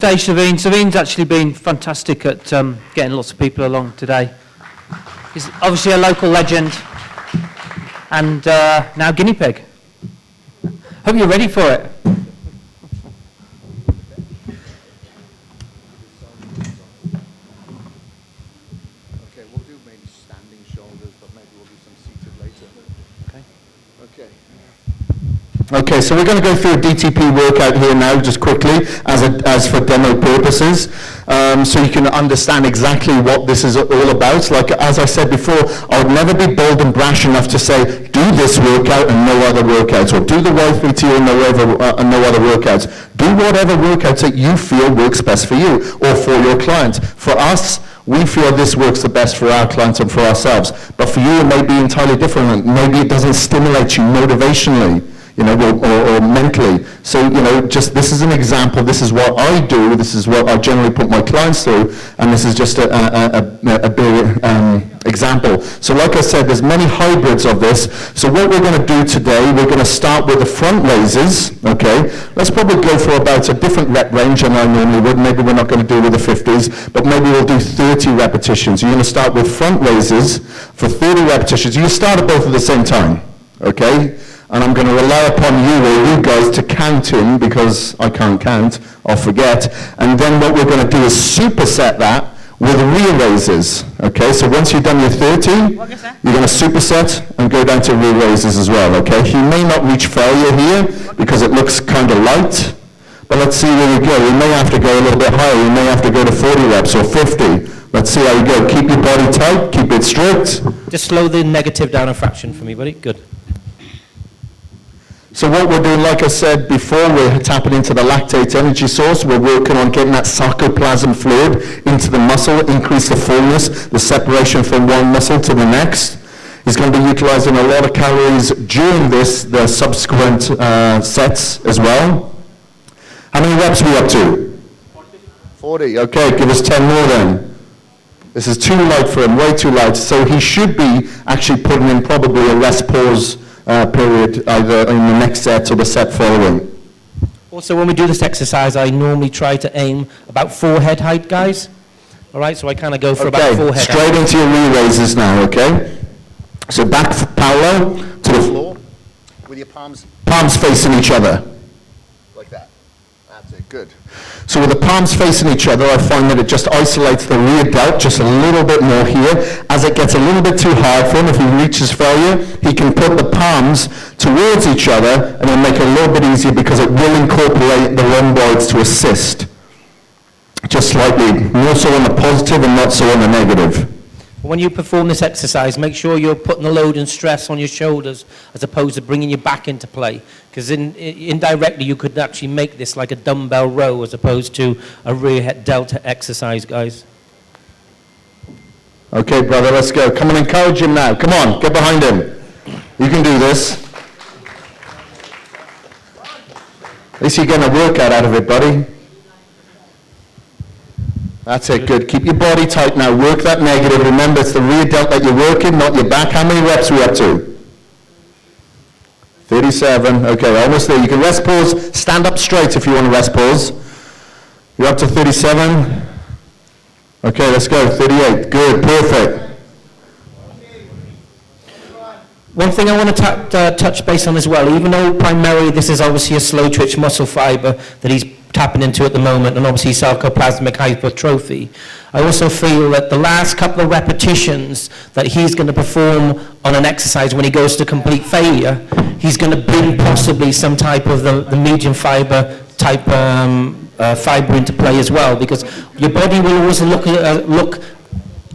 stage, Saveen. Saveen's actually been fantastic at getting lots of people along today. He's obviously a local legend and now guinea pig. Hope you're ready for it. Okay, we'll do maybe standing shoulders, but maybe we'll do some seated later. Okay. Okay, so we're going to go through a DTP workout here now, just quickly, as for demo purposes, so you can understand exactly what this is all about. Like, as I said before, I would never be bold and brash enough to say, do this workout and no other workouts, or do the Y3T and no other workouts. Do whatever workouts that you feel works best for you, or for your client. For us, we feel this works the best for our clients and for ourselves. But for you, it may be entirely different. Maybe it doesn't stimulate you motivationally, or mentally. So, just this is an example. This is what I do. This is what I generally put my clients through. And this is just a big example. So like I said, there's many hybrids of this. So what we're going to do today, we're going to start with the front raises, okay? Let's probably go for about a different rep range than I normally would. Maybe we're not going to do with the 50s, but maybe we'll do 30 repetitions. You're going to start with front raises for 30 repetitions. You start at both at the same time, okay? And I'm going to rely upon you or you guys to count in, because I can't count, I'll forget. And then what we're going to do is superset that with rear raises. Okay, so once you've done your 30, you're going to superset and go down to rear raises as well. Okay, you may not reach failure here because it looks kind of light, but let's see where we go. We may have to go a little bit higher. We may have to go to 40 reps or 50. Let's see how you go. Keep your body tight, keep it strict. Just slow the negative down a fraction for me, buddy. Good. So what we're doing, like I said before, we're tapping into the lactate energy source. We're working on getting that sarcoplasm fluid into the muscle, increase the fullness, the separation from one muscle to the next. He's going to be utilizing a lot of calories during the subsequent sets as well. How many reps are we up to? 40. Okay, give us 10 more then. This is too light for him, way too light. So he should be actually putting in probably a rest pause period either in the next set or the set following. Also, when we do this exercise, I normally try to aim about forehead height, guys. All right, so I kind of go for about forehead straight height. Into your rear raises now, okay? So back parallel to the floor with your palms facing each other. Like that. That's it, good. So with the palms facing each other, I find that it just isolates the rear delt just a little bit more here. As it gets a little bit too hard for him, if he reaches failure, he can put the palms towards each other and it'll make it a little bit easier because it will incorporate the rhomboids to assist. Just slightly, more so on the positive and not so on the negative. When you perform this exercise, make sure you're putting the load and stress on your shoulders as opposed to bringing your back into play. Because indirectly, you could actually make this like a dumbbell row as opposed to a rear delta exercise, guys. Okay, brother, let's go. Come and encourage him now. Come on, get behind him. You can do this. At least you're getting a workout out of it, buddy. That's it, good. Keep your body tight now. Work that negative. Remember, it's the rear delt that you're working, not your back. How many reps are we up to? 37. Okay, almost there. You can rest pause. Stand up straight if you want to rest pause. You're up to 37. Okay, let's go. 38. Good, perfect. One thing I want to touch base on as well, even though primarily this is obviously a slow twitch muscle fiber that he's tapping into at the moment, and obviously sarcoplasmic hypertrophy, I also feel that the last couple of repetitions that he's going to perform on an exercise when he goes to complete failure, he's going to bring possibly some type of the medium fiber type fiber into play as well, because your body will always look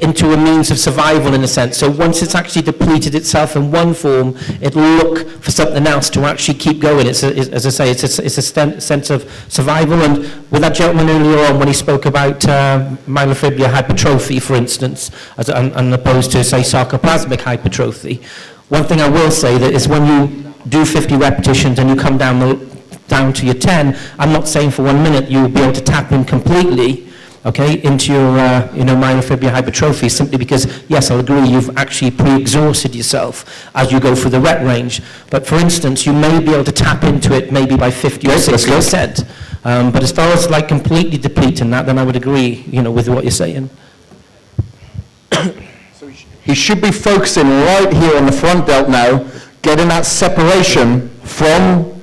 into a means of survival in a sense. So once it's actually depleted itself in one form, it'll look for something else to actually keep going. As I say, it's a sense of survival. And with that gentleman earlier on, when he spoke about myelofibrillar hypertrophy, for instance, as opposed to, say, sarcoplasmic hypertrophy, one thing I will say that is when you do 50 repetitions and you come down to your 10, I'm not saying for 1 minute you'll be able to tap in completely, okay, into your myelofibrillar hypertrophy, simply because, yes, I'll agree, you've actually pre-exhausted yourself as you go through the rep range. But for instance, you may be able to tap into it maybe by 50 or 60%. But as far as like completely depleting that, then I would agree, with what you're saying. So he should be focusing right here on the front delt now, getting that separation from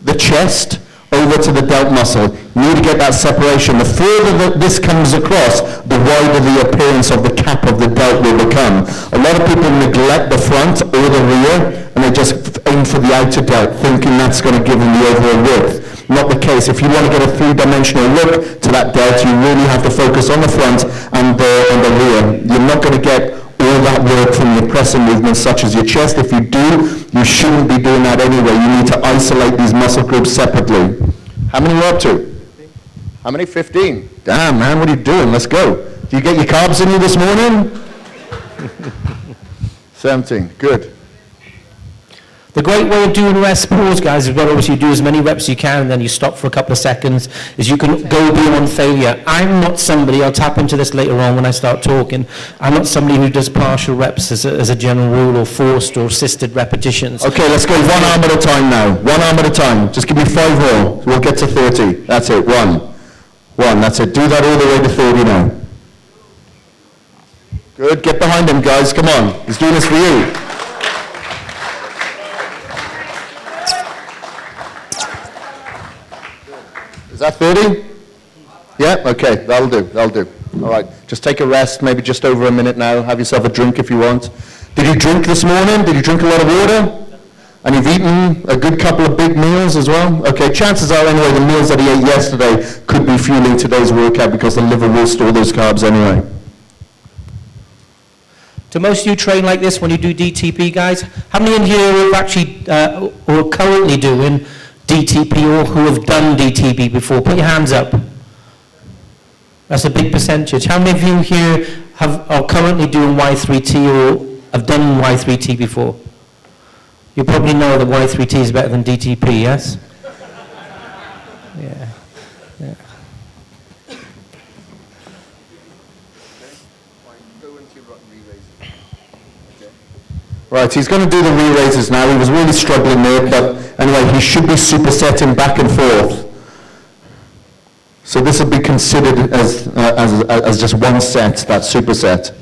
the chest over to the delt muscle. You need to get that separation. The further that this comes across, the wider the appearance of the cap of the delt will become. A lot of people neglect the front or the rear, and they just aim for the outer delt, thinking that's going to give them the overall width. Not the case. If you want to get a three-dimensional look to that delt, you really have to focus on the front and the rear. You're not going to get all that work from your pressing movements, such as your chest. If you do, you shouldn't be doing that anyway. You need to isolate these muscle groups separately. How many we're up to? 15. How many? 15. Damn, man, what are you doing? Let's go. Do you get your carbs in you this morning? 17. Good. The great way of doing rest pause, guys, is what obviously you do as many reps as you can, and then you stop for a couple of seconds, is you can go beyond failure. I'm not somebody, I'll tap into this later on when I start talking, I'm not somebody who does partial reps as a general rule, or forced or assisted repetitions. Okay, let's go one arm at a time now. One arm at a time. Just give me 5 more. We'll get to 30. That's it. One. That's it. Do that all the way to 30 now. Good. Get behind him, guys. Come on. He's doing this for you. Is that 30? Yeah? Okay, that'll do. All right, just take a rest, maybe just over a minute now. Have yourself a drink if you want. Did you drink this morning? Did you drink a lot of water? And you've eaten a good couple of big meals as well? Okay, chances are anyway the meals that he ate yesterday could be fueling today's workout because the liver will store those carbs anyway. Do most of you train like this when you do DTP, guys? How many in here have actually, or are currently doing DTP, or who have done DTP before? Put your hands up. That's a big percentage. How many of you here are currently doing Y3T or have done Y3T before? You probably know that Y3T is better than DTP, yes? Yeah. Right, he's going to do the re-raises now. He was really struggling there, but anyway, he should be supersetting back and forth. So this will be considered as just one set, that superset.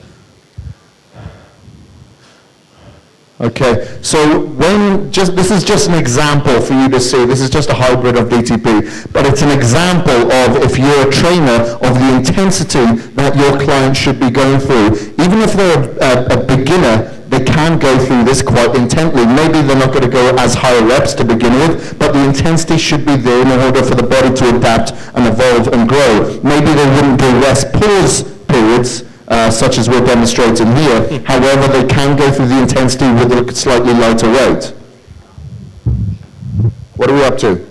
Okay, so this is just an example for you to see. This is just a hybrid of DTP, but it's an example of, if you're a trainer, of the intensity that your client should be going through. Even if they're a beginner, they can go through this quite intently. Maybe they're not going to go as high reps to begin with, but the intensity should be there in order for the body to adapt and evolve and grow. Maybe they wouldn't do rest pause periods, such as we're demonstrating here. However, they can go through the intensity with a slightly lighter rate. What are we up to?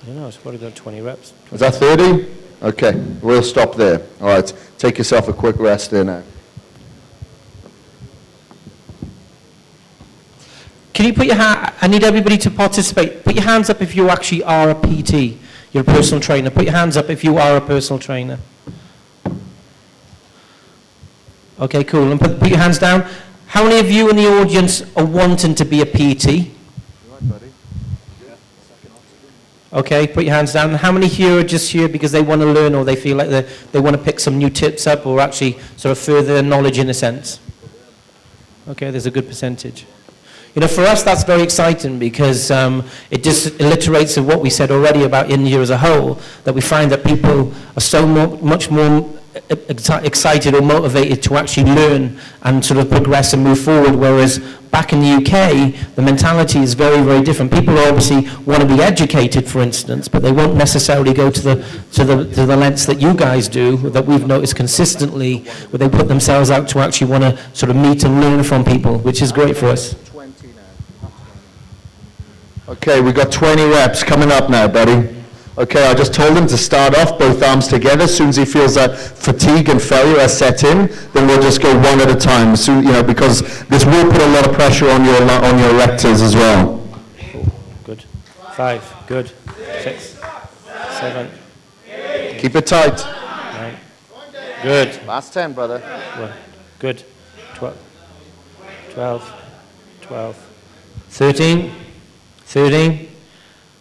I don't know, it's probably about 20 reps. Is that 30? Okay, we'll stop there. All right, take yourself a quick rest there now. Can you put your hand, I need everybody to participate. Put your hands up if you actually are a PT. You're a personal trainer. Put your hands up if you are a personal trainer. Okay, cool. And put your hands down. How many of you in the audience are wanting to be a PT? Okay, put your hands down. How many here are just here because they want to learn, or they feel like they want to pick some new tips up, or actually sort of further their knowledge in a sense? Okay, there's a good percentage. For us, that's very exciting because it just alliterates of what we said already about India as a whole, that we find that people are so much more excited or motivated to actually learn and sort of progress and move forward, whereas back in the UK, the mentality is very, very different. People obviously want to be educated, for instance, but they won't necessarily go to the lengths that you guys do, that we've noticed consistently, where they put themselves out to actually want to sort of meet and learn from people, which is great for us. Okay, we've got 20 reps coming up now, buddy. Okay, I just told him to start off both arms together. As soon as he feels that fatigue and failure has set in, then we'll just go one at a time. Soon, because this will put a lot of pressure on your erectors as well. 4, good. 5, good. 6, 7. Keep it tight. 9, good. Last 10, brother. 1, good. 12, 13,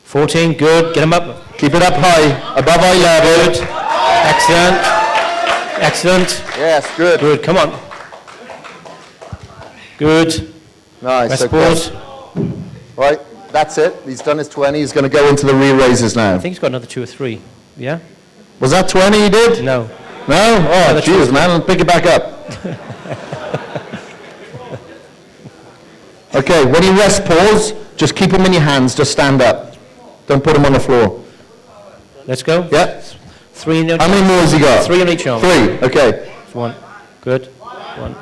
14, good. Get them up. Keep it up high, above eye level. Good. Excellent. Excellent. Yes, good. Good, come on. Good. Nice, Rest okay. pause. Right, that's it. He's done his 20. He's going to go into the rear raises now. I think he's got another 2 or 3. Yeah? Was that 20 he did? No. No? Oh, Another jeez, 2. man. Pick it back up. Okay, when you rest pause, just keep them in your hands. Just stand up. Don't put them on the floor. Let's go. Yeah? 3 in each How many more has he got? 3 on each arm. 3, okay. 1. Good. 1.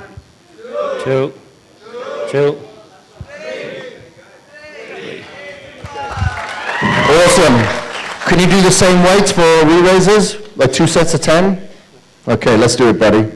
2. 2. Awesome. Can you do the same weights for re-raises? Like 2 sets of 10? Okay, let's do it, buddy.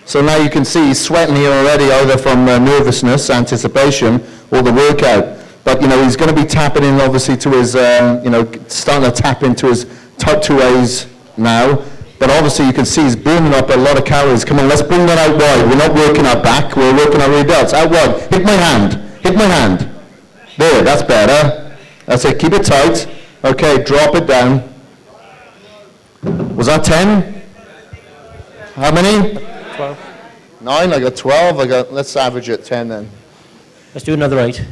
So now you can see he's sweating here already, either from nervousness, anticipation, or the workout. But, he's going to be tapping in, obviously, to his, starting to tap into his type 2As now. But obviously you can see he's burning up a lot of calories. Come on, let's bring that out wide. We're not working our back, we're working our rear delts. Out wide. Hit my hand. Hit my hand. There, that's better. That's it. Keep it tight. Okay, drop it down. Was that 10? How many? 12. 9, I got 12. Let's average it 10 then. Let's do another 8.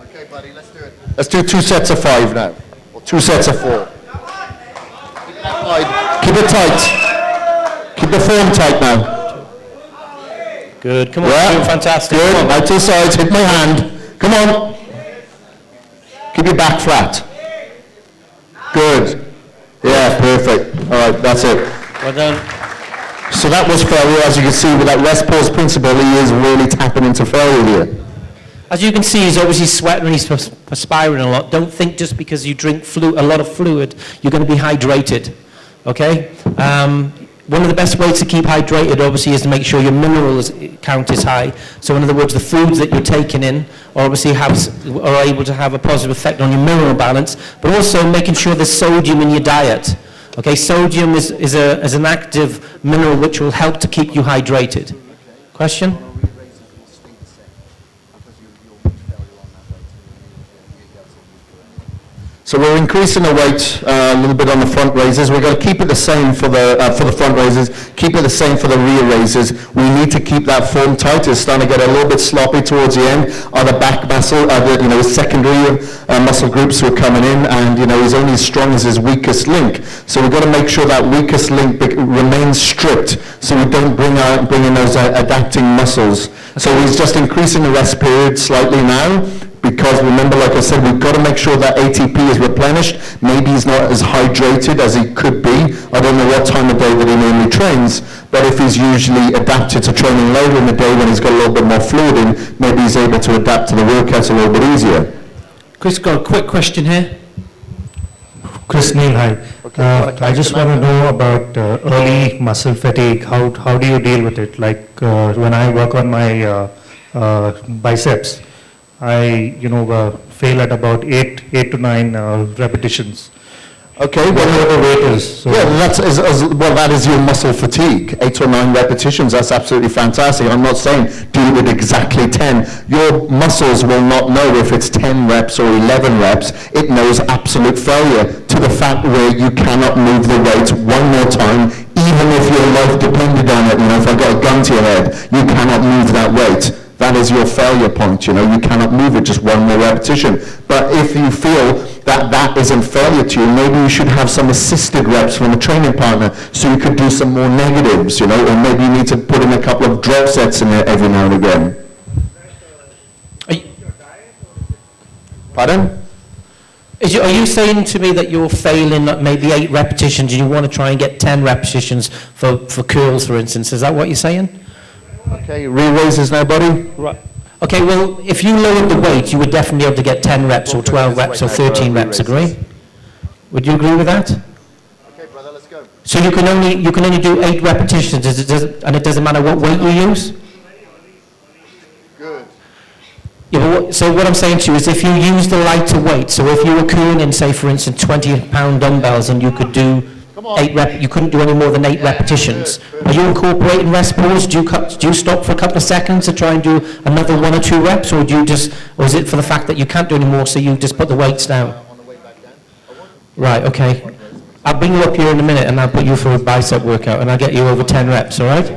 Okay, buddy, let's do it. Let's do 2 sets of 5 now. Or 2 sets of 4. Keep it tight. Keep the form tight now. Good. Come on. Yeah. You're doing fantastic. Good. Come on. Out to the sides. Hit my hand. Come on. Keep your back flat. Good. Yeah, perfect. All right, that's it. Well done. So that was failure. As you can see, with that rest pause principle, he is really tapping into failure here. As you can see, he's obviously sweating and he's perspiring a lot. Don't think just because you drink a lot of fluid, you're going to be hydrated, okay? One of the best ways to keep hydrated, obviously, is to make sure your mineral count is high. So in other words, the foods that you're taking in obviously are able to have a positive effect on your mineral balance, but also making sure there's sodium in your diet. Okay, sodium is an active mineral which will help to keep you hydrated. Question? So we're increasing the weight a little bit on the front raises. We're going to keep it the same for the front raises, keep it the same for the rear raises. We need to keep that form tight. It's starting to get a little bit sloppy towards the end. The back muscle, his secondary muscle groups who are coming in, and he's only as strong as his weakest link. So we've got to make sure that weakest link remains stripped, so we don't bring in those adapting muscles. So he's just increasing the rest period slightly now. Because remember, like I said, we've got to make sure that ATP is replenished. Maybe he's not as hydrated as he could be. I don't know what time of day that he normally trains, but if he's usually adapted to training later in the day when he's got a little bit more fluid in, maybe he's able to adapt to the workouts a little bit easier. Chris, got a quick question here. Chris Neil, hi. Okay, I just want to know about early muscle fatigue. How do you deal with it? Like when I work on my biceps, I fail at about 8 to 9 repetitions. Okay, Whatever the weight is. So yeah, that is your muscle fatigue. 8 or 9 repetitions, that's absolutely fantastic. I'm not saying do it with exactly 10. Your muscles will not know if it's 10 reps or 11 reps. It knows absolute failure to the fact where you cannot move the weight one more time, even if your life depended on it. If I got a gun to your head, you cannot move that weight. That is your failure point, you cannot move it just one more repetition. But if you feel that that isn't failure to you, maybe you should have some assisted reps from a training partner so you could do some more negatives, or maybe you need to put in a couple of drop sets in there every now and again. Pardon? Are you saying to me that you're failing at maybe 8 repetitions and you want to try and get 10 repetitions for curls, for instance? Is that what you're saying? Okay, re-raises now, buddy? Right. Okay, well, if you lowered the weight, you would definitely be able to get 10 reps or 12 reps or 13 reps, agree? Would you agree with that? Okay, brother, let's go. So you can only do 8 repetitions, and it doesn't matter what weight you use? Good. Yeah, but so what I'm saying to you is if you use the lighter weight, so if you were curling, say, for instance, 20-pound dumbbells, and you could do you couldn't do any more than 8 repetitions. Are you incorporating rest pause? Do you stop for a couple of seconds to try and do another 1 or 2 reps, or is it for the fact that you can't do any more, so you just put the weights down? Right, okay. I'll bring you up here in a minute and I'll put you for a bicep workout and I'll get you over 10 reps, all right?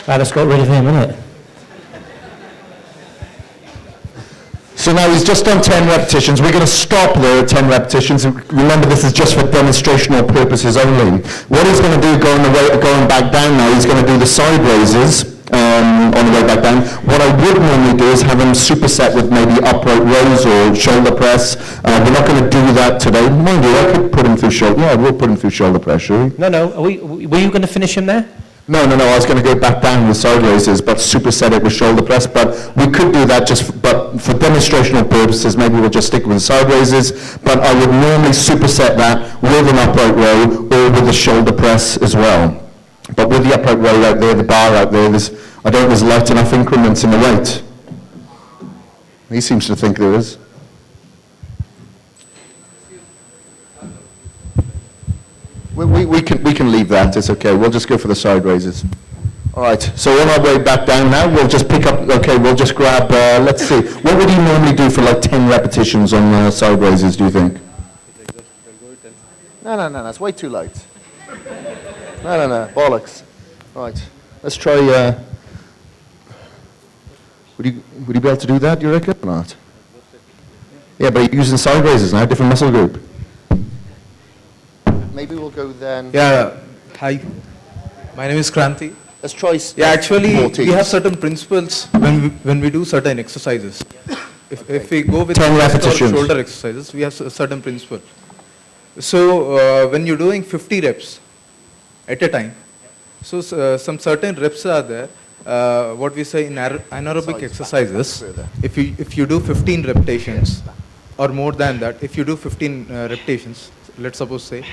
Right, let's got rid of him, isn't it? So now he's just done 10 repetitions. We're going to stop there at 10 repetitions. Remember, this is just for demonstrational purposes only. What he's going to do going back down now, he's going to do the side raises on the way back down. What I would normally do is have him superset with maybe upright rows or shoulder press. We're not going to do that today. Mind you, I could put him through shoulder. Yeah, we'll put him through shoulder press, shall we? No, were you going to finish him there? No, I was going to go back down with side raises, but superset it with shoulder press. But we could do that but for demonstrational purposes, maybe we'll just stick with the side raises. But I would normally superset that with an upright row or with a shoulder press as well. But with the upright row out there, the bar out there, I don't think there's light enough increments in the weight. He seems to think there is. We can leave that, it's okay. We'll just go for the side raises. All right, so on our way back down now, we'll just pick up, okay, we'll just grab, let's see. What would he normally do for like 10 repetitions on side raises, do you think? No, that's way too light. No, bollocks. All right, let's try, would he be able to do that, do you reckon, or not? Yeah, but you're using side raises now, different muscle group. Maybe we'll go then. Yeah, hi. My name is Kranti. Let's try. Yeah, actually, we have certain principles when we do certain exercises. If we go with 10 repetitions. shoulder exercises, we have a certain principle. So when you're doing 50 reps at a time, so some certain reps are there. What we say in anaerobic exercises, if you do 15 repetitions or more than that, if you do 15 repetitions, let's suppose say,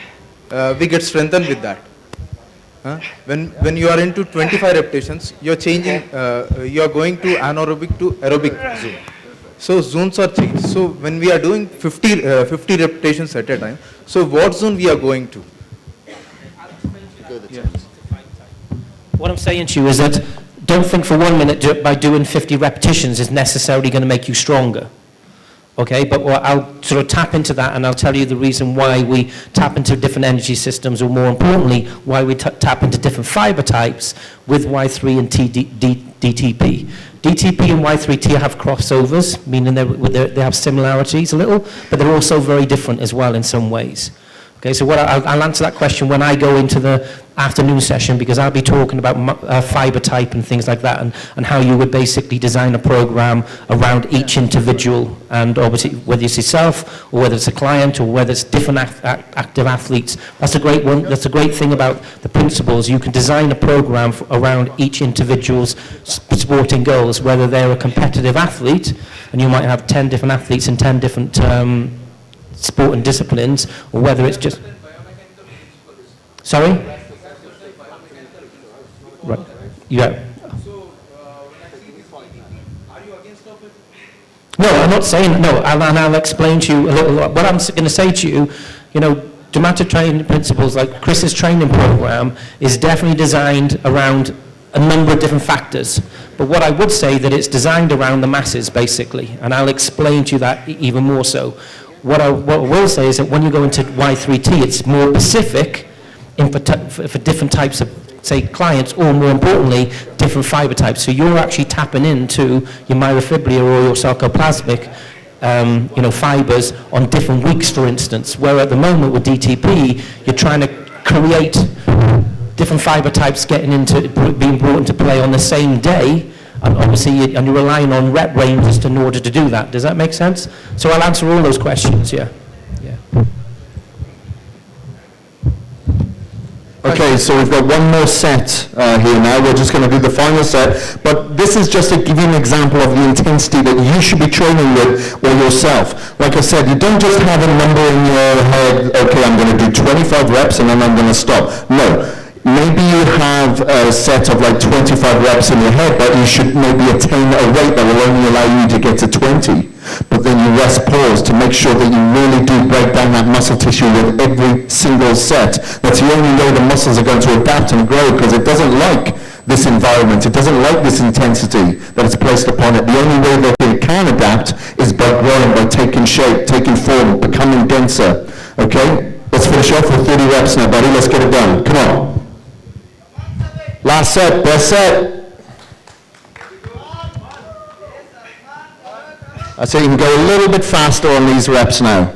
we get strengthened with that. When you are into 25 repetitions, you're changing, you are going to anaerobic to aerobic zone. So zones are changed. So when we are doing 50 repetitions at a time, so what zone we are going to? Yeah. What I'm saying to you is that don't think for 1 minute by doing 50 repetitions is necessarily going to make you stronger. Okay, but I'll sort of tap into that and I'll tell you the reason why we tap into different energy systems, or more importantly, why we tap into different fiber types with Y3 and DTP. DTP and Y3T have crossovers, meaning they have similarities a little, but they're also very different as well in some ways. Okay, so I'll answer that question when I go into the afternoon session, because I'll be talking about fiber type and things like that, and how you would basically design a program around each individual, and obviously whether it's yourself or whether it's a client or whether it's different active athletes. That's a great one. That's a great thing about the principles. You can design a program around each individual's sporting goals, whether they're a competitive athlete, and you might have 10 different athletes in 10 different sport and disciplines, or whether it's just... Sorry? Right. Yeah. No, I'm not saying, no, and I'll explain to you a little. What I'm going to say to you, Dramatic training principles, like Kris's training program, is definitely designed around a number of different factors. But what I would say that it's designed around the masses, basically, and I'll explain to you that even more so. What I will say is that when you go into Y3T, it's more specific for different types of, say, clients, or more importantly, different fiber types. So you're actually tapping into your myofibrillar or your sarcoplasmic fibers on different weeks, for instance, where at the moment with DTP, you're trying to create different fiber types being brought into play on the same day. And obviously, you're relying on rep ranges in order to do that. Does that make sense? So I'll answer all those questions, yeah. Okay, so we've got one more set here now. We're just going to do the final set. But this is just to give you an example of the intensity that you should be training with or yourself. Like I said, you don't just have a number in your head, okay, I'm going to do 25 reps and then I'm going to stop. No. Maybe you have a set of like 25 reps in your head, but you should maybe attain a rate that will only allow you to get to 20. but then you rest pause to make sure that you really do break down that muscle tissue with every single set. That's the only way the muscles are going to adapt and grow, because it doesn't like this environment, it doesn't like this intensity that it's placed upon it. The only way that it can adapt is by growing, by taking shape, taking form, becoming denser. Okay? Let's finish off with 30 reps now, buddy. Let's get it done. Come on. Last set, best set. I say you can go a little bit faster on these reps now.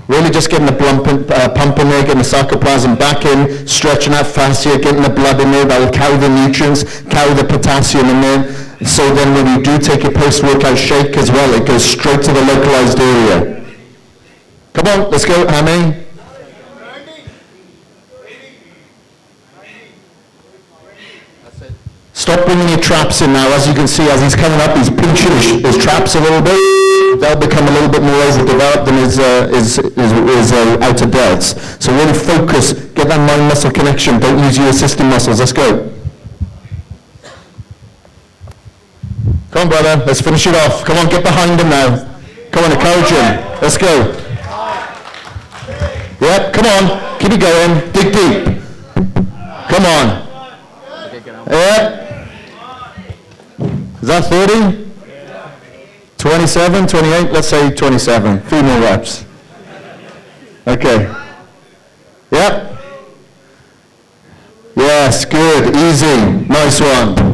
Really just getting the pump in there, getting the sarcoplasm back in, stretching out fascia, getting the blood in there. That will carry the nutrients, carry the potassium in there. So then when you do take your post-workout shake as well, it goes straight to the localized area. Come on, let's go. How many? Stop bringing your traps in now. As you can see, as he's coming up, he's pinching his traps a little bit. They'll become a little bit more overdeveloped than his outer delts. So really focus, get that mind-muscle connection. Don't use your assisting muscles. Let's go. Come on, brother. Let's finish it off. Come on, get behind him now. Come on, encourage him. Let's go. Yep, come on. Keep it going. Dig deep. Come on. Yep. Is that 30? 27, 28? Let's say 27. 3 more reps. Okay. Yep. Yes, good. Easy. Nice one.